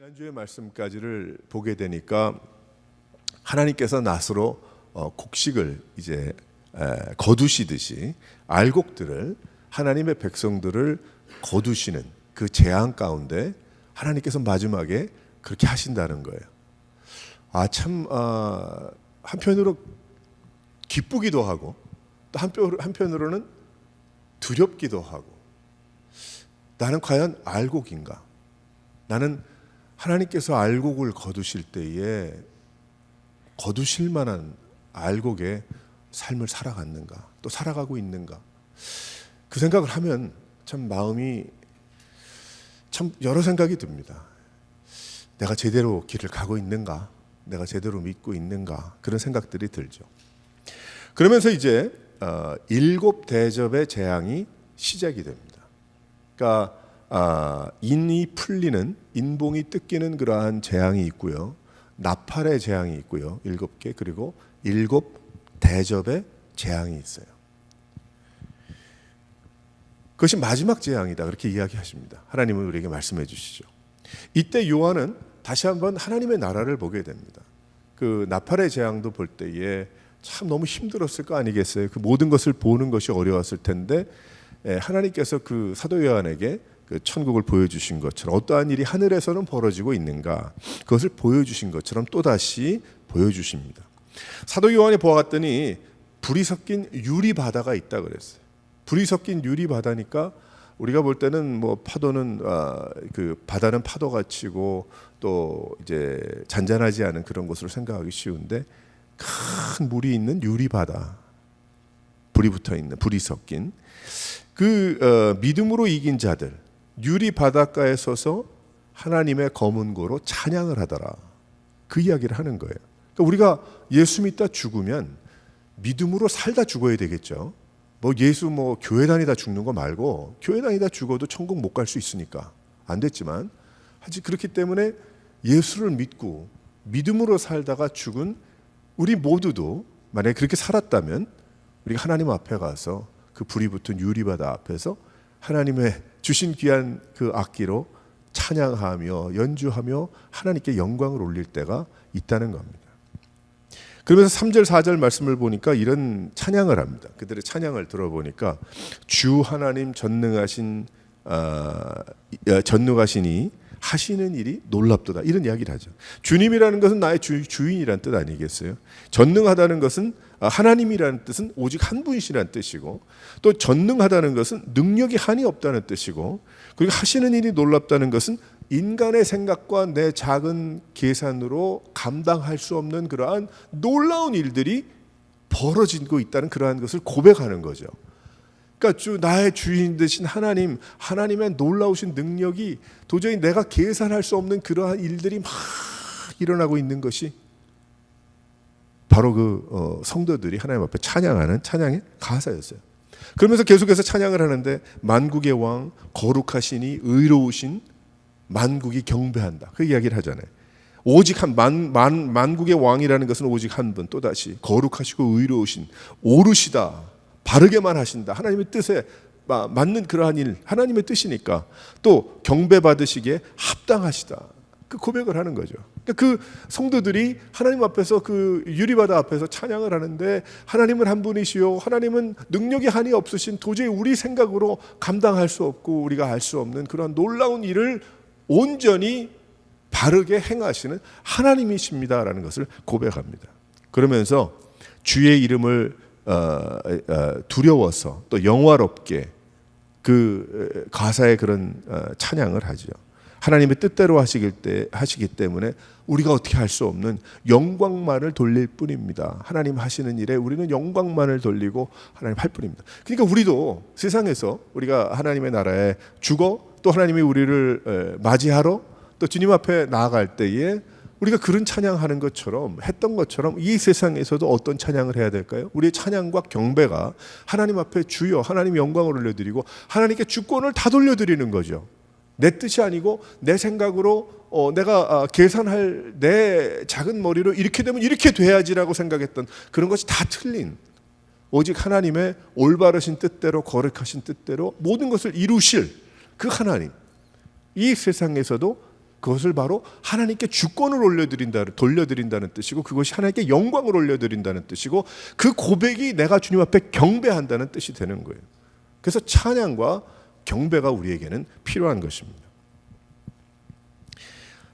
지난주의 말씀까지를 보게 되니까 하나님께서 낫으로 곡식을 이제 거두시듯이 알곡들을 하나님의 백성들을 거두시는 그 재앙 가운데 하나님께서 마지막에 그렇게 하신다는 거예요. 참 한편으로 기쁘기도 하고 또 한편으로는 두렵기도 하고, 나는 과연 알곡인가? 나는 하나님께서 알곡을 거두실 때에 거두실 만한 알곡의 삶을 살아갔는가, 또 살아가고 있는가, 그 생각을 하면 참 마음이 참 여러 생각이 듭니다. 내가 제대로 길을 가고 있는가, 내가 제대로 믿고 있는가, 그런 생각들이 들죠. 그러면서 이제 7대접의 재앙이 시작이 됩니다. 그러니까 인이 풀리는, 인봉이 뜯기는 그러한 재앙이 있고요, 나팔의 재앙이 있고요, 7개, 그리고 7대접의 재앙이 있어요. 그것이 마지막 재앙이다, 그렇게 이야기하십니다. 하나님은 우리에게 말씀해 주시죠. 이때 요한은 다시 한번 하나님의 나라를 보게 됩니다. 그 나팔의 재앙도 볼 때에 참 너무 힘들었을 거 아니겠어요? 그 모든 것을 보는 것이 어려웠을 텐데 하나님께서 그 사도 요한에게 그 천국을 보여주신 것처럼 어떠한 일이 하늘에서는 벌어지고 있는가, 그것을 보여주신 것처럼 또다시 보여주십니다. 사도 요한이 보아갔더니 불이 섞인 유리 바다가 있다 그랬어요. 불이 섞인 유리 바다니까 우리가 볼 때는 뭐 파도는 그 바다는 파도가 치고 또 이제 잔잔하지 않은 그런 것으로 생각하기 쉬운데, 큰 물이 있는 유리 바다, 불이 붙어 있는, 불이 섞인 그 믿음으로 이긴 자들, 유리 바닷가에 서서 하나님의 검은 고로 찬양을 하더라, 그 이야기를 하는 거예요. 그러니까 우리가 예수 믿다 죽으면 믿음으로 살다 죽어야 되겠죠. 뭐 예수 교회 다니다 죽는 거 말고, 교회 다니다 죽어도 천국 못 갈 수 있으니까 안 됐지만, 하지 그렇기 때문에 예수를 믿고 믿음으로 살다가 죽은 우리 모두도 만약에 그렇게 살았다면 우리가 하나님 앞에 가서 그 불이 붙은 유리바다 앞에서 하나님의 주신 귀한 그 악기로 찬양하며 연주하며 하나님께 영광을 올릴 때가 있다는 겁니다. 그러면서 3절 4절 말씀을 보니까 이런 찬양을 합니다. 그들의 찬양을 들어보니까 주 하나님 전능하시니 하시는 일이 놀랍도다, 이런 이야기를 하죠. 주님이라는 것은 나의 주인이라는 뜻 아니겠어요? 전능하다는 것은, 하나님이라는 뜻은 오직 한 분이시라는 뜻이고, 또 전능하다는 것은 능력이 한이 없다는 뜻이고, 그리고 하시는 일이 놀랍다는 것은 인간의 생각과 내 작은 계산으로 감당할 수 없는 그러한 놀라운 일들이 벌어지고 있다는 그러한 것을 고백하는 거죠. 그러니까 나의 주인 되신 하나님, 하나님의 놀라우신 능력이 도저히 내가 계산할 수 없는 그러한 일들이 막 일어나고 있는 것이 바로 그 성도들이 하나님 앞에 찬양하는 찬양의 가사였어요. 그러면서 계속해서 찬양을 하는데, 만국의 왕, 거룩하시니 의로우신 만국이 경배한다, 그 이야기를 하잖아요. 오직 만국의 왕이라는 것은 오직 한 분, 또다시 거룩하시고 의로우신, 오르시다, 바르게만 하신다, 하나님의 뜻에 맞는 그러한 일, 하나님의 뜻이니까 또 경배받으시기에 합당하시다, 그 고백을 하는 거죠. 그러니까 그 성도들이 하나님 앞에서, 그 유리바다 앞에서 찬양을 하는데, 하나님은 한 분이시요, 하나님은 능력이 한이 없으신, 도저히 우리 생각으로 감당할 수 없고 우리가 알 수 없는 그러한 놀라운 일을 온전히 바르게 행하시는 하나님이십니다라는 것을 고백합니다. 그러면서 주의 이름을 두려워서 또 영화롭게 그 가사의 그런 찬양을 하죠. 하나님의 뜻대로 하시기 때문에 우리가 어떻게 할 수 없는 영광만을 돌릴 뿐입니다. 하나님 하시는 일에 우리는 영광만을 돌리고 하나님 할 뿐입니다. 그러니까 우리도 세상에서 우리가 하나님의 나라에 죽어 또 하나님이 우리를 맞이하러 또 주님 앞에 나아갈 때에 우리가 그런 찬양하는 것처럼, 했던 것처럼 이 세상에서도 어떤 찬양을 해야 될까요? 우리의 찬양과 경배가 하나님 앞에 주여, 하나님 영광을 올려드리고 하나님께 주권을 다 돌려드리는 거죠. 내 뜻이 아니고 내 생각으로 내가 계산할 내 작은 머리로 이렇게 되면 이렇게 돼야지라고 생각했던 그런 것이 다 틀린, 오직 하나님의 올바르신 뜻대로, 거룩하신 뜻대로 모든 것을 이루실 그 하나님, 이 세상에서도 그것을 바로 하나님께 주권을 돌려드린다는 뜻이고, 그것이 하나님께 영광을 올려드린다는 뜻이고, 그 고백이 내가 주님 앞에 경배한다는 뜻이 되는 거예요. 그래서 찬양과 경배가 우리에게는 필요한 것입니다.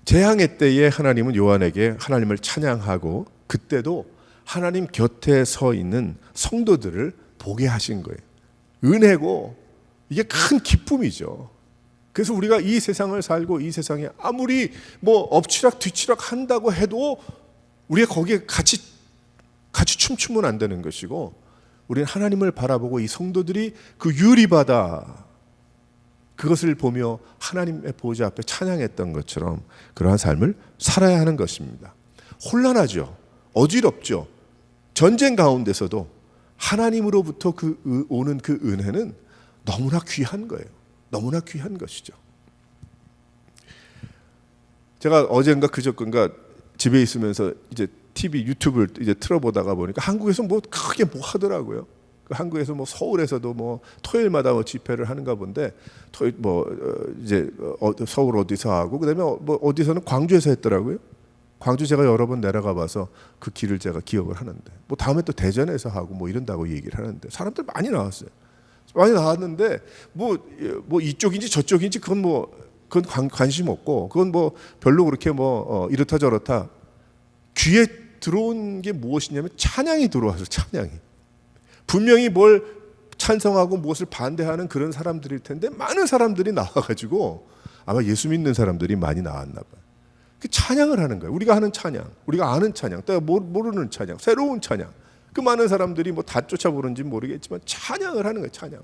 재앙의 때에 하나님은 요한에게 하나님을 찬양하고, 그때도 하나님 곁에 서 있는 성도들을 보게 하신 거예요. 은혜고 이게 큰 기쁨이죠. 그래서 우리가 이 세상을 살고 이 세상에 아무리 뭐 엎치락 뒤치락 한다고 해도 우리가 거기에 같이 춤추면 안 되는 것이고, 우리는 하나님을 바라보고 이 성도들이 그 유리바다, 그것을 보며 하나님의 보좌 앞에 찬양했던 것처럼 그러한 삶을 살아야 하는 것입니다. 혼란하죠. 어지럽죠. 전쟁 가운데서도 하나님으로부터 오는 그 은혜는 너무나 귀한 거예요. 너무나 귀한 것이죠. 제가 어젠가 그저께인가 집에 있으면서 이제 TV 유튜브를 이제 틀어보다가 보니까 한국에서 뭐 크게 뭐 하더라고요. 한국에서 뭐 서울에서도 뭐 토요일마다 뭐 집회를 하는가 본데, 이제 서울 어디서 하고, 그다음에 뭐 어디서는 광주에서 했더라고요. 광주 제가 여러 번 내려가 봐서 그 길을 제가 기억을 하는데, 뭐 다음에 또 대전에서 하고 뭐 이런다고 얘기를 하는데, 사람들 많이 나왔어요. 많이 나왔는데 뭐 이쪽인지 저쪽인지 그건 관심 없고, 그건 뭐 별로 그렇게 이렇다 저렇다. 귀에 들어온 게 무엇이냐면 찬양이 들어와서, 찬양이 분명히 뭘 찬성하고 무엇을 반대하는 그런 사람들일 텐데, 많은 사람들이 나와가지고 아마 예수 믿는 사람들이 많이 나왔나 봐요. 그 찬양을 하는 거예요. 우리가 하는 찬양, 우리가 아는 찬양, 내가 모르는 찬양, 새로운 찬양. 그 많은 사람들이 뭐 다 쫓아보는지 모르겠지만 찬양을 하는 거예요. 찬양.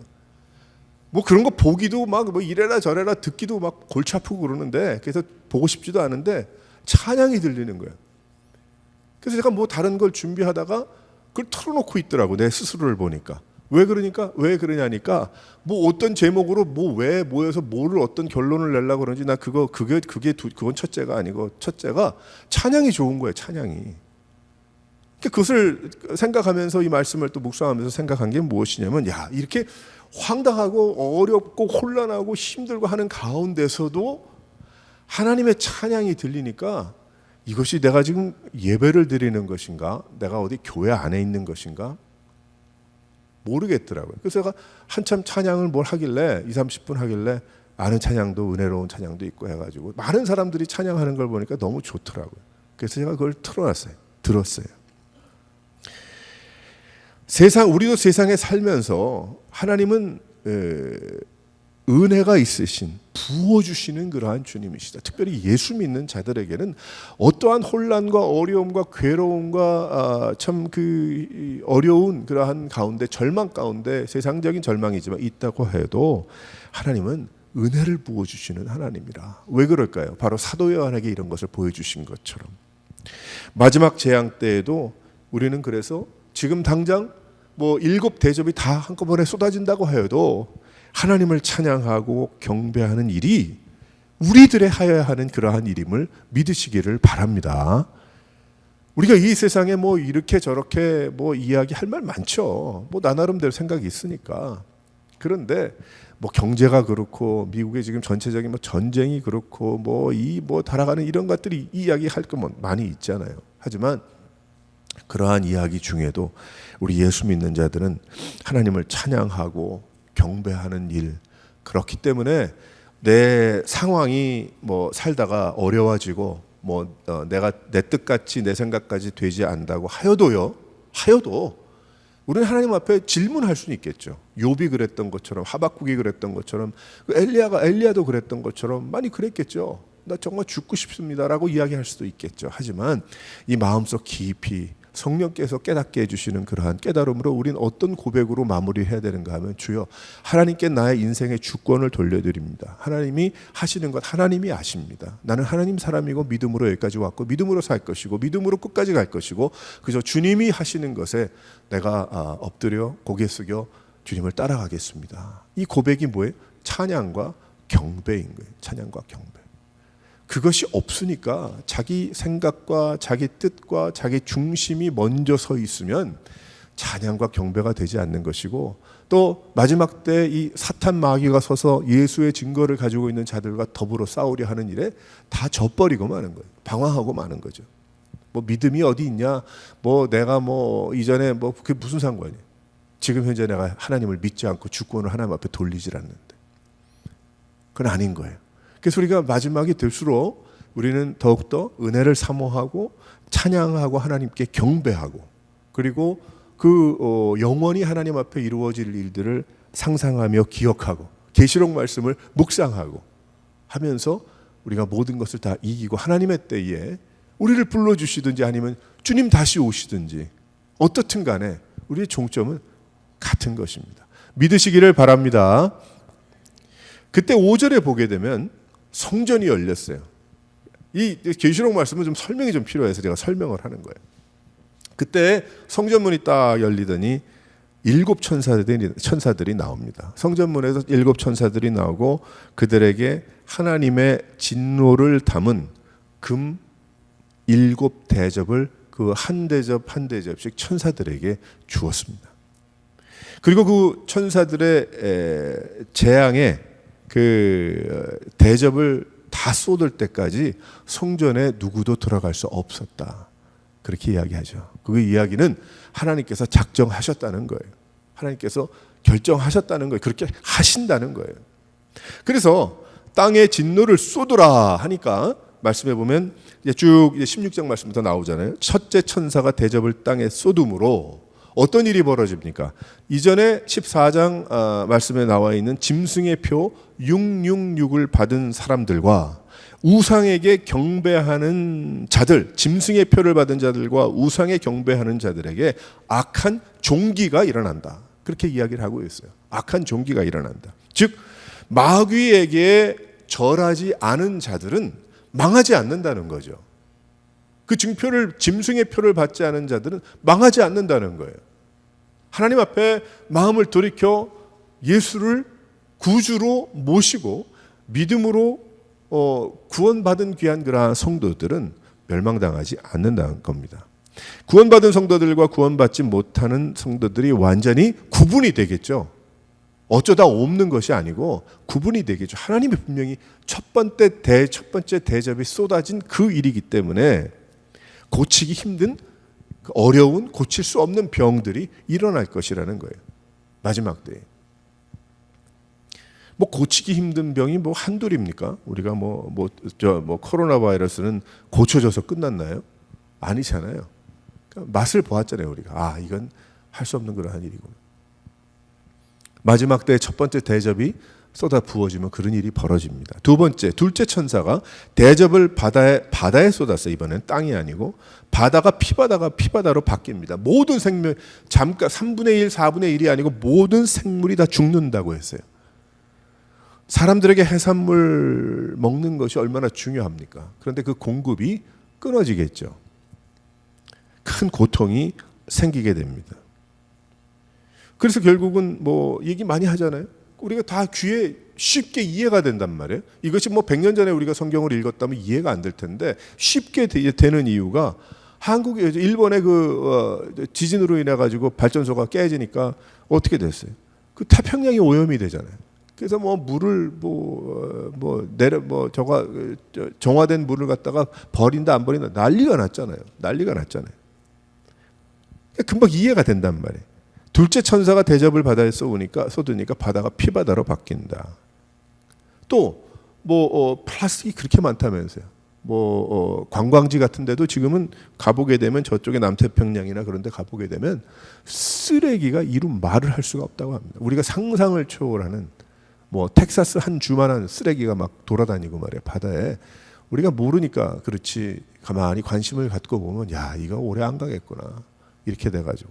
뭐 그런 거 보기도 막 뭐 이래라 저래라 듣기도 막 골치 아프고 그러는데, 그래서 보고 싶지도 않은데 찬양이 들리는 거예요. 그래서 제가 뭐 다른 걸 준비하다가 그걸 틀어놓고 있더라고, 내 스스로를 보니까. 왜 그러냐니까 뭐 어떤 제목으로 왜 모여서 뭐를 어떤 결론을 내려고 그러는지, 나 그건 첫째가 아니고, 첫째가 찬양이 좋은 거예요. 찬양이. 그것을 생각하면서 이 말씀을 또 묵상하면서 생각한 게 무엇이냐면, 이렇게 황당하고 어렵고 혼란하고 힘들고 하는 가운데서도 하나님의 찬양이 들리니까, 이것이 내가 지금 예배를 드리는 것인가, 내가 어디 교회 안에 있는 것인가 모르겠더라고요. 그래서 제가 한참 찬양을 뭘 하길래 20-30분 하길래 아는 찬양도 은혜로운 찬양도 있고 해가지고 많은 사람들이 찬양하는 걸 보니까 너무 좋더라고요. 그래서 제가 그걸 들었어요. 우리도 세상에 살면서 하나님은 은혜가 있으신, 부어주시는 그러한 주님이시다. 특별히 예수 믿는 자들에게는 어떠한 혼란과 어려움과 괴로움과 참 그 어려운 그러한 가운데, 절망 가운데, 세상적인 절망이지만 있다고 해도 하나님은 은혜를 부어주시는 하나님이라. 왜 그럴까요? 바로 사도 요한에게 이런 것을 보여주신 것처럼 마지막 재앙 때에도 우리는 그래서 지금 당장 뭐 7 대접이 다 한꺼번에 쏟아진다고 해도 하나님을 찬양하고 경배하는 일이 우리들의 하여야 하는 그러한 일임을 믿으시기를 바랍니다. 우리가 이 세상에 뭐 이렇게 저렇게 뭐 이야기할 말 많죠. 뭐 나 나름대로 생각이 있으니까. 그런데 뭐 경제가 그렇고, 미국의 지금 전체적인 뭐 전쟁이 그렇고, 뭐 달아가는 이런 것들이 이야기할 거 많이 있잖아요. 하지만 그러한 이야기 중에도 우리 예수 믿는 자들은 하나님을 찬양하고 경배하는 일, 그렇기 때문에 내 상황이 뭐 살다가 어려워지고 내가 내 뜻같이 내 생각까지 되지 않는다고 하여도 우리는 하나님 앞에 질문할 수는 있겠죠. 욥이 그랬던 것처럼, 하박국이 그랬던 것처럼, 엘리야도 그랬던 것처럼 많이 그랬겠죠. 나 정말 죽고 싶습니다라고 이야기할 수도 있겠죠. 하지만 이 마음속 깊이 성령께서 깨닫게 해주시는 그러한 깨달음으로 우린 어떤 고백으로 마무리해야 되는가 하면, 주여, 하나님께 나의 인생의 주권을 돌려드립니다. 하나님이 하시는 것 하나님이 아십니다. 나는 하나님 사람이고 믿음으로 여기까지 왔고 믿음으로 살 것이고 믿음으로 끝까지 갈 것이고, 그저 주님이 하시는 것에 내가 엎드려 고개 숙여 주님을 따라가겠습니다. 이 고백이 뭐예요? 찬양과 경배인 거예요. 찬양과 경배. 그것이 없으니까 자기 생각과 자기 뜻과 자기 중심이 먼저 서 있으면 찬양과 경배가 되지 않는 것이고, 또 마지막 때 이 사탄 마귀가 서서 예수의 증거를 가지고 있는 자들과 더불어 싸우려 하는 일에 다 져버리고 마는 거예요. 방황하고 마는 거죠. 뭐 믿음이 어디 있냐, 뭐 내가 뭐 이전에 뭐 그게 무슨 상관이에요. 지금 현재 내가 하나님을 믿지 않고 주권을 하나님 앞에 돌리질 않는데, 그건 아닌 거예요. 그래서 우리가 마지막이 될수록 우리는 더욱더 은혜를 사모하고 찬양하고 하나님께 경배하고, 그리고 그 영원히 하나님 앞에 이루어질 일들을 상상하며 기억하고 계시록 말씀을 묵상하고 하면서 우리가 모든 것을 다 이기고 하나님의 때에 우리를 불러주시든지 아니면 주님 다시 오시든지 어떻든 간에 우리의 종점은 같은 것입니다. 믿으시기를 바랍니다. 그때 5절에 보게 되면 성전이 열렸어요. 이 계시록 말씀은 좀 설명이 좀 필요해서 제가 설명을 하는 거예요. 그때 성전문이 딱 열리더니 7 천사들이 나옵니다. 성전문에서 7 천사들이 나오고 그들에게 하나님의 진노를 담은 금 7 대접을 그 한 대접 한 대접씩 천사들에게 주었습니다. 그리고 그 천사들의 재앙에 그 대접을 다 쏟을 때까지 성전에 누구도 들어갈 수 없었다. 그렇게 이야기하죠. 그 이야기는 하나님께서 작정하셨다는 거예요. 하나님께서 결정하셨다는 거예요. 그렇게 하신다는 거예요. 그래서 땅에 진노를 쏟으라 하니까 말씀해 보면 이제 쭉 16장 말씀부터 나오잖아요. 첫째 천사가 대접을 땅에 쏟음으로 어떤 일이 벌어집니까? 이전에 14장 말씀에 나와 있는 짐승의 표 666을 받은 사람들과 우상에게 경배하는 자들, 짐승의 표를 받은 자들과 우상에 경배하는 자들에게 악한 종기가 일어난다. 그렇게 이야기를 하고 있어요. 악한 종기가 일어난다. 즉 마귀에게 절하지 않은 자들은 망하지 않는다는 거죠. 그 증표를, 짐승의 표를 받지 않은 자들은 망하지 않는다는 거예요. 하나님 앞에 마음을 돌이켜 예수를 구주로 모시고 믿음으로 구원받은 귀한 그러한 성도들은 멸망당하지 않는다는 겁니다. 구원받은 성도들과 구원받지 못하는 성도들이 완전히 구분이 되겠죠. 어쩌다 없는 것이 아니고 구분이 되겠죠. 하나님이 분명히 첫 번째 대접이 쏟아진 그 일이기 때문에 고치기 힘든, 어려운, 고칠 수 없는 병들이 일어날 것이라는 거예요. 마지막 때에. 뭐 고치기 힘든 병이 뭐 한둘입니까? 우리가 코로나 바이러스는 고쳐져서 끝났나요? 아니잖아요. 그러니까 맛을 보았잖아요, 우리가. 이건 할 수 없는 그러한 일이구나. 마지막 때 첫 번째 대접이 쏟아 부어지면 그런 일이 벌어집니다. 둘째 천사가 대접을 바다에 쏟았어요. 이번엔 땅이 아니고 바다가 피바다로 바뀝니다. 모든 생명, 잠깐 3분의 1, 4분의 1이 아니고 모든 생물이 다 죽는다고 했어요. 사람들에게 해산물 먹는 것이 얼마나 중요합니까? 그런데 그 공급이 끊어지겠죠. 큰 고통이 생기게 됩니다. 그래서 결국은 뭐 얘기 많이 하잖아요. 우리가 다 귀에 쉽게 이해가 된단 말이에요. 이것이 뭐 100년 전에 우리가 성경을 읽었다면 이해가 안 될 텐데 쉽게 되는 이유가 일본의 그 지진으로 인해 가지고 발전소가 깨지니까 어떻게 됐어요? 그 태평양이 오염이 되잖아요. 그래서 뭐 물을 정화된 물을 갖다가 버린다 안 버린다 난리가 났잖아요. 금방 이해가 된단 말이에요. 둘째 천사가 대접을 바다에 쏟으니까 바다가 피바다로 바뀐다. 또 플라스틱이 그렇게 많다면서요. 관광지 같은 데도 지금은 가보게 되면 저쪽에 남태평양이나 그런 데 가보게 되면 쓰레기가 이루 말을 할 수가 없다고 합니다. 우리가 상상을 초월하는 텍사스 한 주만한 쓰레기가 막 돌아다니고 말이에요. 바다에. 우리가 모르니까 그렇지 가만히 관심을 갖고 보면 이거 오래 안 가겠구나. 이렇게 돼가지고.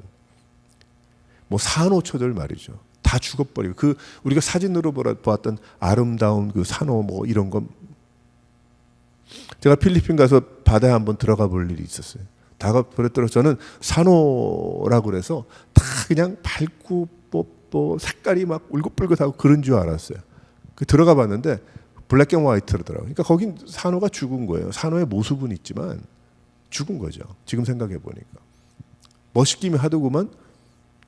산호초들 말이죠. 다 죽어버리고 우리가 사진으로 보았던 아름다운 그 산호 이런 거. 제가 필리핀 가서 바다에 한번 들어가 볼 일이 있었어요. 그랬더니 저는 산호라고 그래서 다 그냥 밝고 색깔이 막 울긋불긋하고 그런 줄 알았어요. 들어가 봤는데 블랙 앤 화이트더라고요. 그러니까 거긴 산호가 죽은 거예요. 산호의 모습은 있지만 죽은 거죠. 지금 생각해 보니까. 멋있기만 하더구만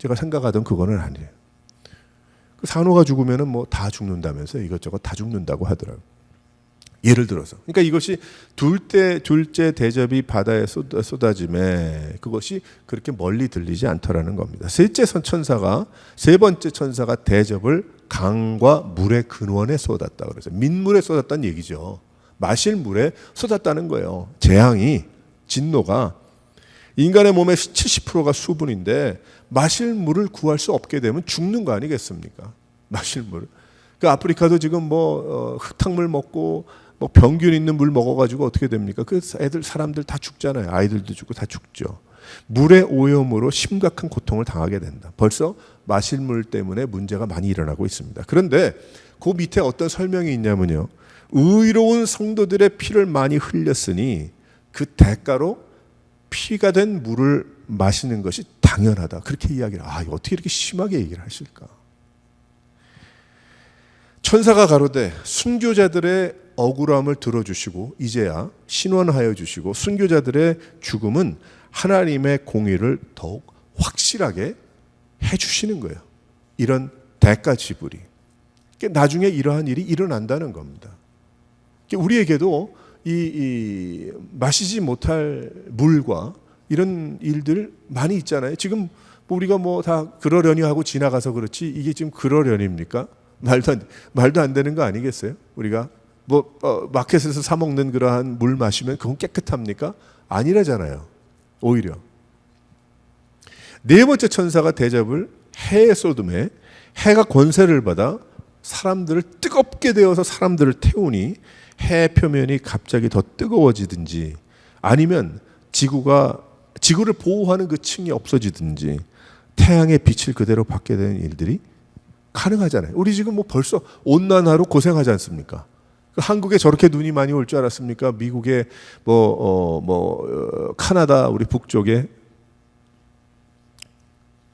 제가 생각하던 그거는 아니에요. 그 산호가 죽으면은 뭐 다 죽는다면서 이것저것 다 죽는다고 하더라고요. 예를 들어서. 그러니까 이것이 둘째 대접이 바다에 쏟아짐에 그것이 그렇게 멀리 들리지 않더라는 겁니다. 세 번째 천사가 대접을 강과 물의 근원에 쏟았다 그래서 민물에 쏟았다는 얘기죠. 마실 물에 쏟았다는 거예요. 재앙이, 진노가 인간의 몸의 70%가 수분인데 마실 물을 구할 수 없게 되면 죽는 거 아니겠습니까? 마실 물. 그 아프리카도 지금 뭐 흙탕물 먹고 뭐 병균 있는 물 먹어가지고 어떻게 됩니까? 그 사람들 다 죽잖아요. 아이들도 죽고 다 죽죠. 물의 오염으로 심각한 고통을 당하게 된다. 벌써 마실 물 때문에 문제가 많이 일어나고 있습니다. 그런데 그 밑에 어떤 설명이 있냐면요. 의로운 성도들의 피를 많이 흘렸으니 그 대가로 피가 된 물을 마시는 것이 당연하다. 그렇게 이야기를. 어떻게 이렇게 심하게 얘기를 하실까? 천사가 가로되 순교자들의 억울함을 들어주시고 이제야 신원하여 주시고 순교자들의 죽음은 하나님의 공의를 더욱 확실하게 해주시는 거예요. 이런 대가 지불이. 나중에 이러한 일이 일어난다는 겁니다. 우리에게도 이 마시지 못할 물과 이런 일들 많이 있잖아요. 지금 우리가 뭐 다 그러려니 하고 지나가서 그렇지 이게 지금 그러려니입니까? 말도 안 되는 거 아니겠어요? 우리가 마켓에서 사 먹는 그러한 물 마시면 그건 깨끗합니까? 아니라잖아요. 오히려 네 번째 천사가 대접을 해에 쏟음에 해가 권세를 받아 사람들을 뜨겁게 되어서 사람들을 태우니 해 표면이 갑자기 더 뜨거워지든지 아니면 지구를 보호하는 그 층이 없어지든지 태양의 빛을 그대로 받게 되는 일들이 가능하잖아요. 우리 지금 뭐 벌써 온난화로 고생하지 않습니까? 한국에 저렇게 눈이 많이 올 줄 알았습니까? 미국에 카나다 우리 북쪽에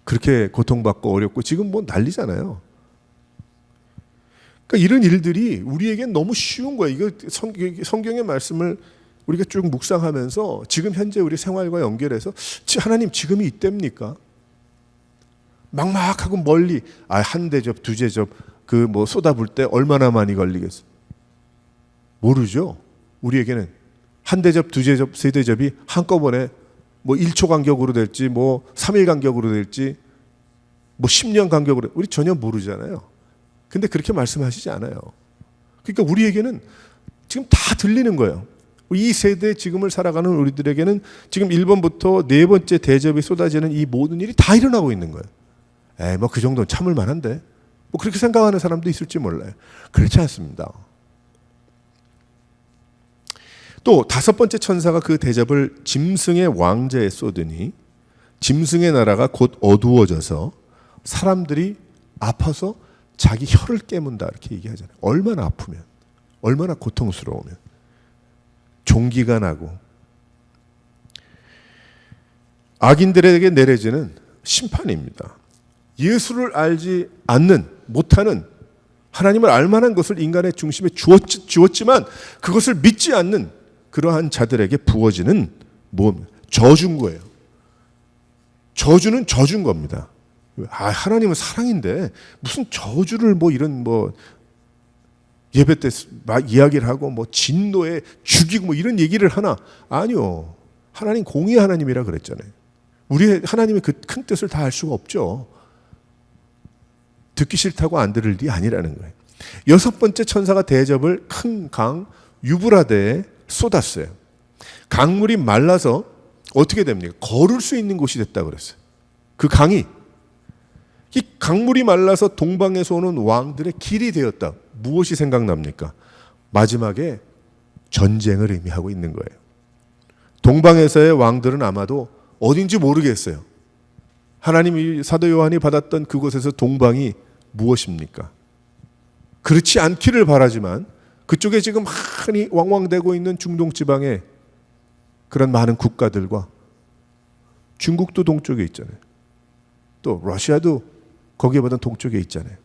그렇게 고통받고 어렵고 지금 뭐 난리잖아요. 그러니까 이런 일들이 우리에겐 너무 쉬운 거예요. 이거 성경의 말씀을 우리가 쭉 묵상하면서 지금 현재 우리 생활과 연결해서 하나님 지금이 이때입니까? 막막하고 멀리 한 대접 두 대접 그 뭐 쏟아부을 때 얼마나 많이 걸리겠어? 모르죠. 우리에게는 한 대접 두 대접 세 대접이 한꺼번에 뭐 1초 간격으로 될지 뭐 3일 간격으로 될지 뭐 10년 간격으로 우리 전혀 모르잖아요. 근데 그렇게 말씀하시지 않아요. 그러니까 우리에게는 지금 다 들리는 거예요. 이 세대 지금을 살아가는 우리들에게는 지금 1번부터 네 번째 대접이 쏟아지는 이 모든 일이 다 일어나고 있는 거예요. 뭐 그 정도는 참을 만한데 뭐 그렇게 생각하는 사람도 있을지 몰라요. 그렇지 않습니다. 또 다섯 번째 천사가 그 대접을 짐승의 왕좌에 쏟으니 짐승의 나라가 곧 어두워져서 사람들이 아파서 자기 혀를 깨문다 이렇게 얘기하잖아요. 얼마나 아프면, 얼마나 고통스러우면, 종기가 나고 악인들에게 내려지는 심판입니다. 예수를 알지 않는 못하는 하나님을 알만한 것을 인간의 중심에 주었지만 그것을 믿지 않는 그러한 자들에게 부어지는 저주인 거예요. 저주는 저주인 겁니다. 하나님은 사랑인데 무슨 저주를 뭐 이런 뭐 예배 때 막 이야기를 하고 뭐 진노에 죽이고 뭐 이런 얘기를 하나? 아니요. 하나님 공의 하나님이라 그랬잖아요. 우리 하나님의 그 큰 뜻을 다 알 수가 없죠. 듣기 싫다고 안 들을 일이 아니라는 거예요. 여섯 번째 천사가 대접을 큰 강 유브라데에 쏟았어요. 강물이 말라서 어떻게 됩니까? 걸을 수 있는 곳이 됐다고 그랬어요. 그 강이 이 강물이 말라서 동방에서 오는 왕들의 길이 되었다. 무엇이 생각납니까? 마지막에 전쟁을 의미하고 있는 거예요. 동방에서의 왕들은 아마도 어딘지 모르겠어요. 하나님이 사도 요한이 받았던 그곳에서 동방이 무엇입니까? 그렇지 않기를 바라지만 그쪽에 지금 많이 왕왕되고 있는 중동 지방에 그런 많은 국가들과 중국도 동쪽에 있잖아요. 또 러시아도 거기에 보다 동쪽에 있잖아요.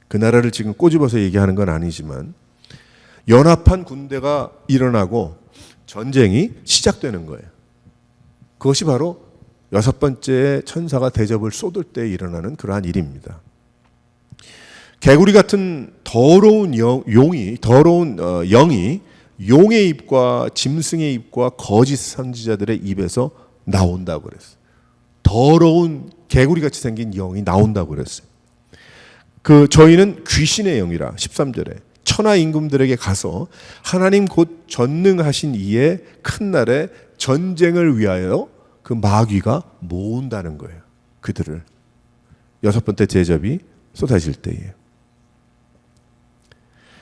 그 나라를 지금 꼬집어서 얘기하는 건 아니지만 연합한 군대가 일어나고 전쟁이 시작되는 거예요. 그것이 바로 여섯 번째 천사가 대접을 쏟을 때 일어나는 그러한 일입니다. 개구리 같은 더러운 영이 용의 입과 짐승의 입과 거짓 선지자들의 입에서 나온다고 그랬어요. 더러운 개구리같이 생긴 영이 나온다고 그랬어요. 저희는 귀신의 영이라 13절에 천하 임금들에게 가서 하나님 곧 전능하신 이의 큰 날에 전쟁을 위하여 그 마귀가 모은다는 거예요. 그들을 여섯 번째 대접이 쏟아질 때에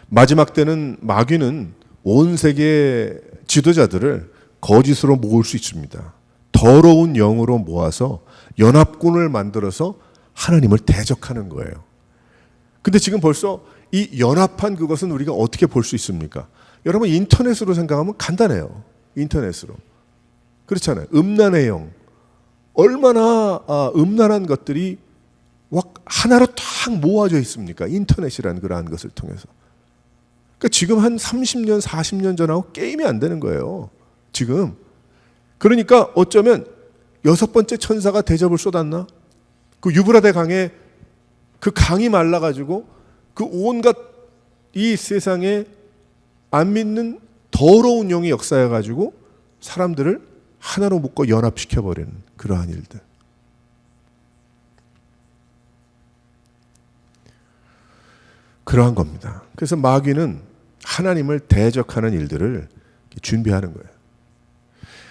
마지막 때는 마귀는 온 세계 지도자들을 거짓으로 모을 수 있습니다. 더러운 영으로 모아서 연합군을 만들어서 하나님을 대적하는 거예요. 근데 지금 벌써 이 연합한 그것은 우리가 어떻게 볼 수 있습니까? 여러분 인터넷으로 생각하면 간단해요. 인터넷으로. 그렇잖아요. 음란의 영. 얼마나 음란한 것들이 하나로 딱 모아져 있습니까? 인터넷이라는 그러한 것을 통해서. 그러니까 지금 한 30년, 40년 전하고 게임이 안 되는 거예요. 지금. 그러니까 어쩌면 여섯 번째 천사가 대접을 쏟았나? 그 유브라데 강에 그 강이 말라가지고 그 온갖 이 세상에 안 믿는 더러운 영이 역사해가지고 사람들을 하나로 묶어 연합시켜버리는 그러한 일들. 그러한 겁니다. 그래서 마귀는 하나님을 대적하는 일들을 준비하는 거예요.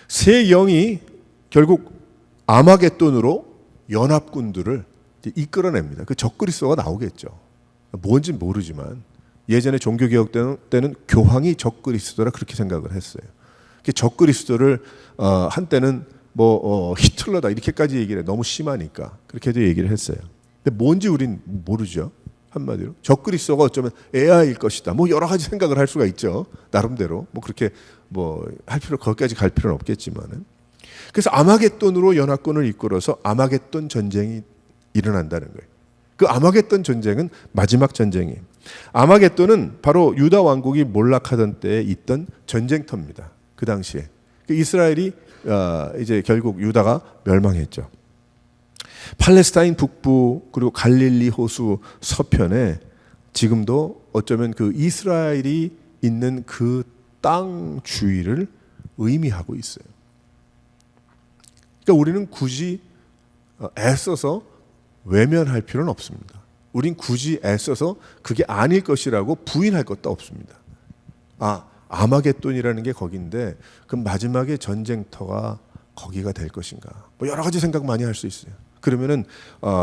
새 영이 결국 아마겟돈으로 연합군들을 이끌어냅니다. 그 적그리스도가 나오겠죠. 뭔지 모르지만 예전에 종교개혁 때는 교황이 적그리스도라 그렇게 생각을 했어요. 적그리스도를 한때는 히틀러다 이렇게까지 얘기를 해. 너무 심하니까 그렇게도 얘기를 했어요. 근데 뭔지 우린 모르죠. 한마디로 적그리스도가 어쩌면 AI일 것이다. 여러 가지 생각을 할 수가 있죠. 나름대로 그렇게 할 필요 거기까지 갈 필요는 없겠지만은. 그래서 아마겟돈으로 연합군을 이끌어서 아마겟돈 전쟁이 일어난다는 거예요. 그 아마겟돈 전쟁은 마지막 전쟁이에요. 아마겟돈은 바로 유다 왕국이 몰락하던 때에 있던 전쟁터입니다. 그 당시에 이스라엘이 이제 결국 유다가 멸망했죠. 팔레스타인 북부 그리고 갈릴리 호수 서편에 지금도 어쩌면 그 이스라엘이 있는 그 땅 주위를 의미하고 있어요. 그러니까 우리는 굳이 애써서 외면할 필요는 없습니다. 우린 굳이 애써서 그게 아닐 것이라고 부인할 것도 없습니다. 아마겟돈이라는 게 거긴데 그 마지막에 전쟁터가 거기가 될 것인가? 여러 가지 생각 많이 할 수 있어요. 그러면은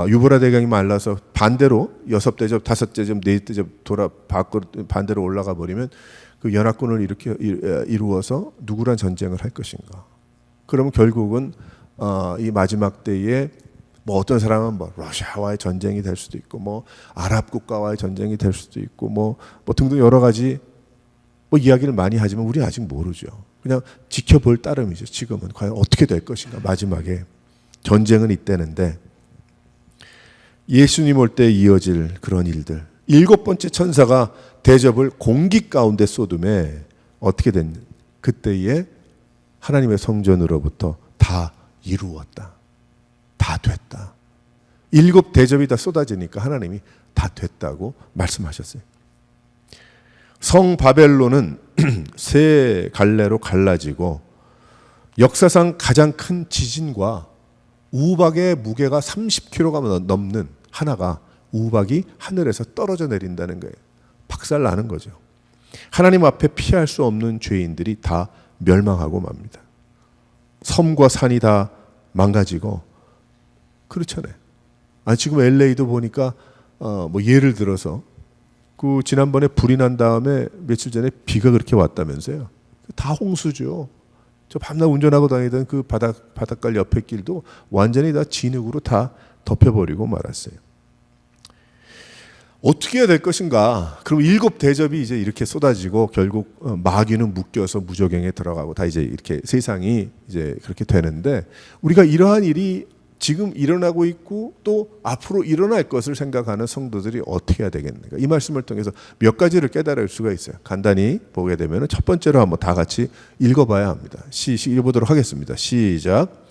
유브라데 강이 말라서 반대로 여섯 대접, 다섯 대접, 네 대접 반대로 올라가 버리면 그 연합군을 이렇게 이루어서 누구랑 전쟁을 할 것인가? 그러면 결국은 이 마지막 때에 어떤 사람은 러시아와의 전쟁이 될 수도 있고 아랍 국가와의 전쟁이 될 수도 있고 등등 여러 가지 이야기를 많이 하지만 우리 아직 모르죠. 그냥 지켜볼 따름이죠. 지금은 과연 어떻게 될 것인가? 마지막에 전쟁은 있다는데 예수님 올 때 이어질 그런 일들. 일곱 번째 천사가 대접을 공기 가운데 쏟음에 어떻게 됐냐? 그때에 하나님의 성전으로부터 다 이루었다. 다 됐다. 일곱 대접이 다 쏟아지니까 하나님이 다 됐다고 말씀하셨어요. 성 바벨론은 세 갈래로 갈라지고 역사상 가장 큰 지진과 우박의 무게가 30kg가 넘는 하나가 우박이 하늘에서 떨어져 내린다는 거예요. 박살나는 거죠. 하나님 앞에 피할 수 없는 죄인들이 다 멸망하고 맙니다. 섬과 산이 다 망가지고 그렇잖아요. 지금 LA도 보니까 예를 들어서 그 지난번에 불이 난 다음에 며칠 전에 비가 그렇게 왔다면서요. 다 홍수죠. 저 밤낮 운전하고 다니던 그 바닷가 옆에 길도 완전히 다 진흙으로 다 덮여버리고 말았어요. 어떻게 해야 될 것인가? 그럼 일곱 대접이 이제 이렇게 쏟아지고 결국 마귀는 묶여서 무저갱에 들어가고 다 이제 이렇게 세상이 이제 그렇게 되는데 우리가 이러한 일이 지금 일어나고 있고 또 앞으로 일어날 것을 생각하는 성도들이 어떻게 해야 되겠는가? 이 말씀을 통해서 몇 가지를 깨달을 수가 있어요. 간단히 보게 되면 첫 번째로 한번 다 같이 읽어봐야 합니다. 읽어보도록 하겠습니다. 시작.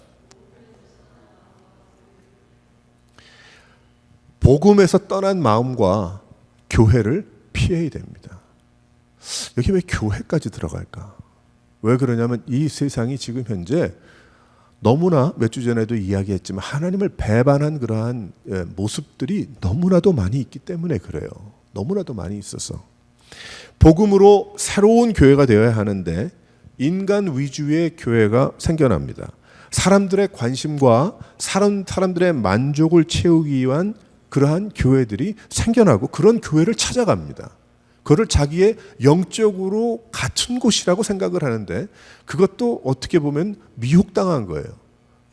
복음에서 떠난 마음과 교회를 피해야 됩니다. 여기 왜 교회까지 들어갈까? 왜 그러냐면 이 세상이 지금 현재 너무나 몇 주 전에도 이야기했지만 하나님을 배반한 그러한 모습들이 너무나도 많이 있기 때문에 그래요. 너무나도 많이 있어서 복음으로 새로운 교회가 되어야 하는데 인간 위주의 교회가 생겨납니다. 사람들의 관심과 사람들의 만족을 채우기 위한 그러한 교회들이 생겨나고 그런 교회를 찾아갑니다. 그걸 자기의 영적으로 갖춘 곳이라고 생각을 하는데 그것도 어떻게 보면 미혹당한 거예요.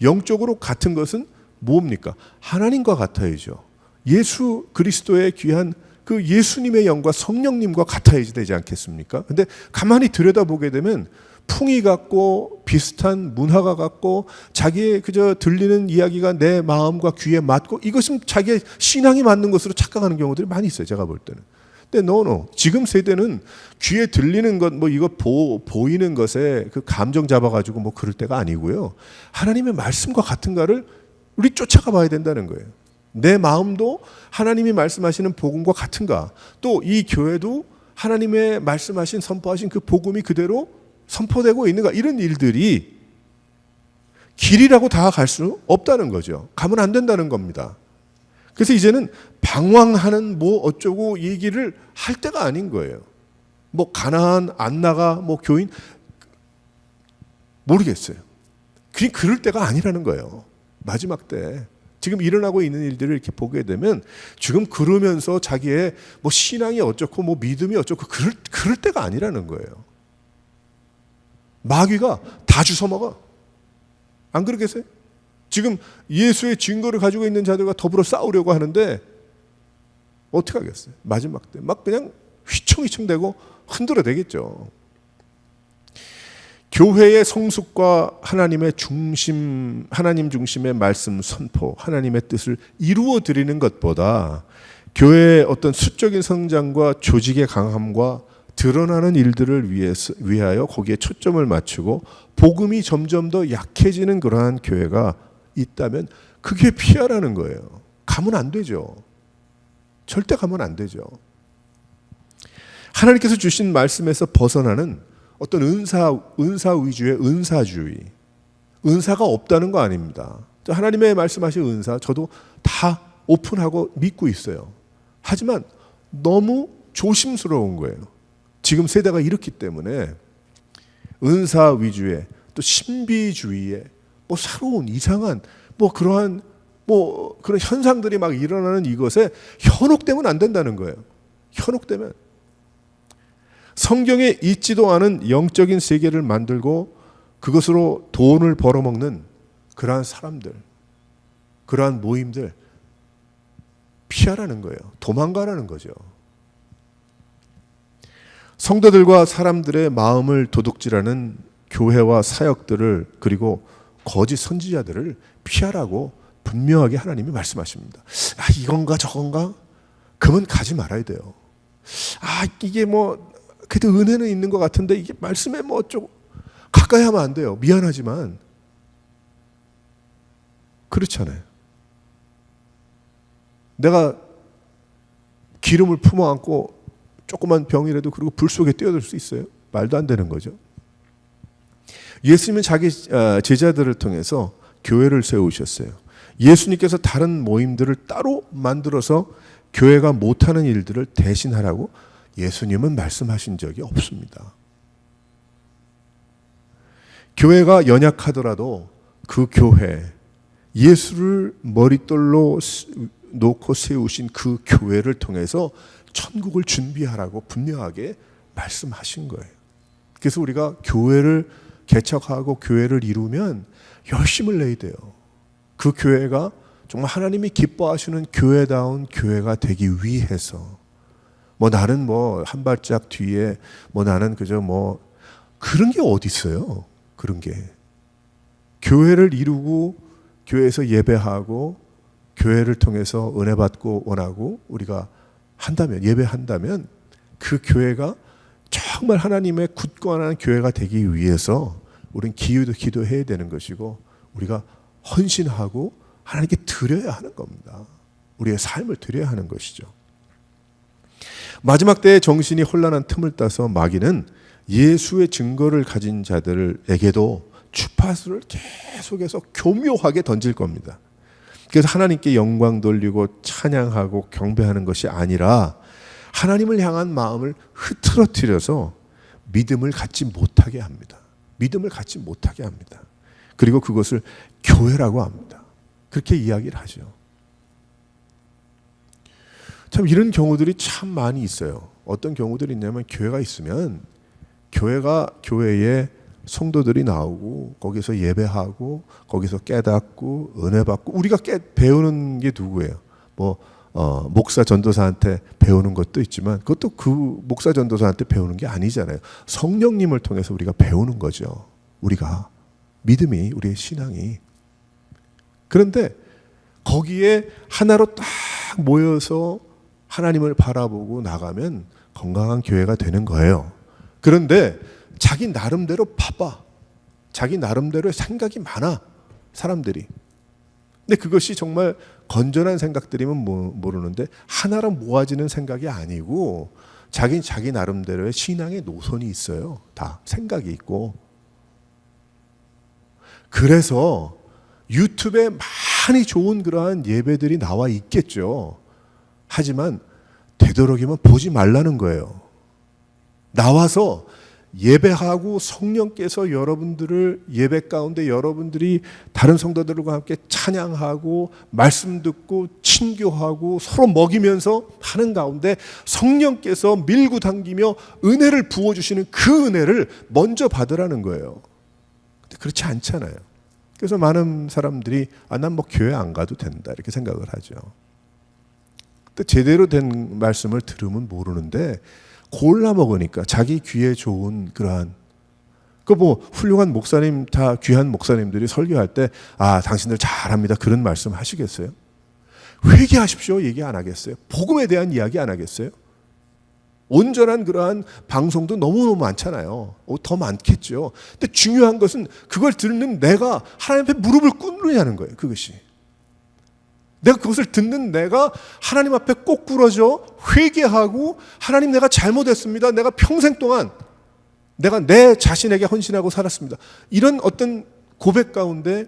영적으로 같은 것은 뭡니까? 하나님과 같아야죠. 예수 그리스도의 귀한 그 예수님의 영과 성령님과 같아야 되지 않겠습니까? 근데 가만히 들여다보게 되면 풍이 같고 비슷한 문화가 같고 자기의 그저 들리는 이야기가 내 마음과 귀에 맞고 이것은 자기의 신앙이 맞는 것으로 착각하는 경우들이 많이 있어요. 제가 볼 때는. 근데 지금 세대는 귀에 들리는 것 뭐 이거 보이는 것에 그 감정 잡아가지고 뭐 그럴 때가 아니고요. 하나님의 말씀과 같은가를 우리 쫓아가 봐야 된다는 거예요. 내 마음도 하나님이 말씀하시는 복음과 같은가, 또 이 교회도 하나님의 말씀하신 선포하신 그 복음이 그대로 선포되고 있는가, 이런 일들이 길이라고 다 갈 수 없다는 거죠. 가면 안 된다는 겁니다. 그래서 이제는 방황하는 뭐 어쩌고 얘기를 할 때가 아닌 거예요. 뭐 가나안 안 나가 뭐 교인 모르겠어요. 그럴 때가 아니라는 거예요. 마지막 때 지금 일어나고 있는 일들을 이렇게 보게 되면 지금 그러면서 자기의 뭐 신앙이 어쩌고 뭐 믿음이 어쩌고 그럴 때가 아니라는 거예요. 마귀가 다 주워먹어. 안 그러겠어요? 지금 예수의 증거를 가지고 있는 자들과 더불어 싸우려고 하는데 어떻게 하겠어요? 마지막 때 막 그냥 휘청휘청 대고 흔들어 대겠죠. 교회의 성숙과 하나님 중심의 말씀 선포, 하나님의 뜻을 이루어 드리는 것보다 교회의 어떤 수적인 성장과 조직의 강함과 드러나는 일들을 위하여 거기에 초점을 맞추고 복음이 점점 더 약해지는 그러한 교회가 있다면 그게 피하라는 거예요. 가면 안 되죠. 절대 가면 안 되죠. 하나님께서 주신 말씀에서 벗어나는 어떤 은사 위주의 은사주의, 은사가 없다는 거 아닙니다. 하나님의 말씀하신 은사 저도 다 오픈하고 믿고 있어요. 하지만 너무 조심스러운 거예요. 지금 세대가 이렇기 때문에 은사 위주의 또 신비주의의 뭐 새로운 이상한 뭐 그런 현상들이 막 일어나는 이것에 현혹되면 안 된다는 거예요. 현혹되면 성경에 있지도 않은 영적인 세계를 만들고 그것으로 돈을 벌어먹는 그러한 사람들, 그러한 모임들 피하라는 거예요. 도망가라는 거죠. 성도들과 사람들의 마음을 도둑질하는 교회와 사역들을 그리고 거짓 선지자들을 피하라고 분명하게 하나님이 말씀하십니다. 이건가 저건가? 그러면 가지 말아야 돼요. 이게 뭐 그래도 은혜는 있는 것 같은데 이게 말씀에 뭐 어쩌고 가까이 하면 안 돼요. 미안하지만 그렇잖아요. 내가 기름을 품어 안고 조그만 병이라도 그리고 불 속에 뛰어들 수 있어요? 말도 안 되는 거죠. 예수님은 자기 제자들을 통해서 교회를 세우셨어요. 예수님께서 다른 모임들을 따로 만들어서 교회가 못하는 일들을 대신하라고 예수님은 말씀하신 적이 없습니다. 교회가 연약하더라도 그 교회, 예수를 머릿돌로 놓고 세우신 그 교회를 통해서 천국을 준비하라고 분명하게 말씀하신 거예요. 그래서 우리가 교회를 개척하고 교회를 이루면 열심을 내야 돼요. 그 교회가 정말 하나님이 기뻐하시는 교회다운 교회가 되기 위해서 나는 한 발짝 뒤에 나는 그저 그런 게 어디 있어요. 그런 게 교회를 이루고 교회에서 예배하고 교회를 통해서 은혜 받고 원하고 우리가 한다면 예배한다면 그 교회가 정말 하나님의 굳건한 교회가 되기 위해서 우리는 기도해야 되는 것이고 우리가 헌신하고 하나님께 드려야 하는 겁니다. 우리의 삶을 드려야 하는 것이죠. 마지막 때에 정신이 혼란한 틈을 따서 마귀는 예수의 증거를 가진 자들에게도 주파수를 계속해서 교묘하게 던질 겁니다. 그래서 하나님께 영광 돌리고 찬양하고 경배하는 것이 아니라 하나님을 향한 마음을 흐트러뜨려서 믿음을 갖지 못하게 합니다. 믿음을 갖지 못하게 합니다. 그리고 그것을 교회라고 합니다. 그렇게 이야기를 하죠. 참 이런 경우들이 참 많이 있어요. 어떤 경우들이 있냐면 교회가 있으면 교회에 성도들이 나오고 거기서 예배하고 거기서 깨닫고 은혜 받고 우리가 배우는 게 누구예요? 목사 전도사한테 배우는 것도 있지만 그것도 그 목사 전도사한테 배우는 게 아니잖아요. 성령님을 통해서 우리가 배우는 거죠. 우리가 믿음이 우리의 신앙이. 그런데 거기에 하나로 딱 모여서 하나님을 바라보고 나가면 건강한 교회가 되는 거예요. 그런데 자기 나름대로 바빠. 자기 나름대로의 생각이 많아. 사람들이. 근데 그것이 정말 건전한 생각들이면 모르는데 하나로 모아지는 생각이 아니고 자기 나름대로의 신앙의 노선이 있어요. 다 생각이 있고. 그래서 유튜브에 많이 좋은 그러한 예배들이 나와 있겠죠. 하지만 되도록이면 보지 말라는 거예요. 나와서 예배하고 성령께서 여러분들을 예배 가운데 여러분들이 다른 성도들과 함께 찬양하고 말씀 듣고 친교하고 서로 먹이면서 하는 가운데 성령께서 밀고 당기며 은혜를 부어주시는 그 은혜를 먼저 받으라는 거예요. 근데 그렇지 않잖아요. 그래서 많은 사람들이 난 교회 안 가도 된다 이렇게 생각을 하죠. 근데 제대로 된 말씀을 들으면 모르는데 골라 먹으니까 자기 귀에 좋은 그러한 훌륭한 목사님 다 귀한 목사님들이 설교할 때 당신들 잘합니다 그런 말씀 하시겠어요? 회개하십시오 얘기 안 하겠어요? 복음에 대한 이야기 안 하겠어요? 온전한 그러한 방송도 너무너무 많잖아요. 더 많겠죠. 근데 중요한 것은 그걸 듣는 내가 하나님 앞에 무릎을 꿇느냐는 거예요. 그것이. 내가 그것을 듣는 내가 하나님 앞에 꼭 꿇어져 회개하고 하나님 내가 잘못했습니다. 내가 평생 동안 내가 내 자신에게 헌신하고 살았습니다. 이런 어떤 고백 가운데